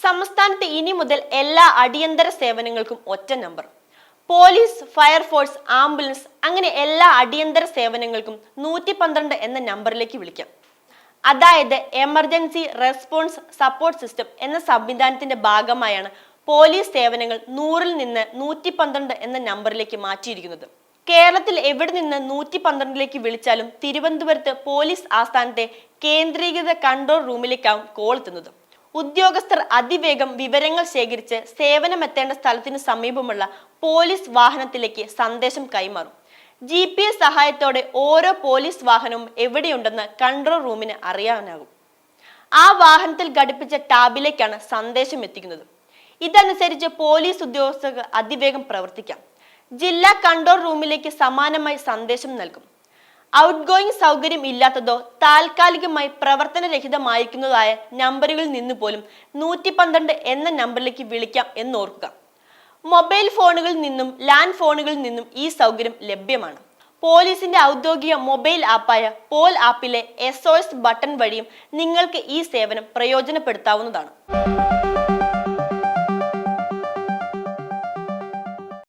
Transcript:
സംസ്ഥാനത്ത് ഇനി മുതൽ എല്ലാ അടിയന്തര സേവനങ്ങൾക്കും ഒറ്റ നമ്പർ. പോലീസ്, ഫയർഫോഴ്സ്, ആംബുലൻസ് അങ്ങനെ എല്ലാ അടിയന്തര സേവനങ്ങൾക്കും 112 എന്ന നമ്പറിലേക്ക് വിളിക്കാം. അതായത് എമർജൻസി റെസ്പോൺസ് സപ്പോർട്ട് സിസ്റ്റം എന്ന സംവിധാനത്തിന്റെ ഭാഗമായാണ് പോലീസ് സേവനങ്ങൾ 100-ൽ നിന്ന് 112 എന്ന നമ്പറിലേക്ക് മാറ്റിയിരിക്കുന്നത്. കേരളത്തിൽ എവിടെ നിന്ന് 112ലേക്ക് വിളിച്ചാലും തിരുവനന്തപുരത്ത് പോലീസ് ആസ്ഥാനത്തെ കേന്ദ്രീകൃത കൺട്രോൾ റൂമിലേക്കാവും കോൾ എത്തുന്നത്. ഉദ്യോഗസ്ഥർ അതിവേഗം വിവരങ്ങൾ ശേഖരിച്ച് സേവനമെത്തേണ്ട സ്ഥലത്തിനു സമീപമുള്ള പോലീസ് വാഹനത്തിലേക്ക് സന്ദേശം കൈമാറും. GPS സഹായത്തോടെ ഓരോ പോലീസ് വാഹനവും എവിടെയുണ്ടെന്ന് കൺട്രോൾ റൂമിന് അറിയാനാകും. ആ വാഹനത്തിൽ ഘടിപ്പിച്ച ടാബിലേക്കാണ് സന്ദേശം എത്തിക്കുന്നത്. ഇതനുസരിച്ച് പോലീസ് ഉദ്യോഗസ്ഥർക്ക് അതിവേഗം പ്രവർത്തിക്കാം. ജില്ലാ കൺട്രോൾ റൂമിലേക്ക് സമാനമായി സന്ദേശം നൽകും. ഔട്ട് ഗോയിങ് സൗകര്യം ഇല്ലാത്തതോ താൽക്കാലികമായി പ്രവർത്തനരഹിതമായിരിക്കുന്നതായ നമ്പറുകളിൽ നിന്ന് പോലും 112 എന്ന നമ്പറിലേക്ക് വിളിക്കാം എന്നോർക്കുക. മൊബൈൽ ഫോണുകളിൽ നിന്നും ലാൻഡ് ഫോണുകളിൽ നിന്നും ഈ സൗകര്യം ലഭ്യമാണ്. പോലീസിന്റെ ഔദ്യോഗിക മൊബൈൽ ആപ്പായ പോൽ ആപ്പിലെ SOS ബട്ടൺ വഴിയും നിങ്ങൾക്ക് ഈ സേവനം പ്രയോജനപ്പെടുത്താവുന്നതാണ്.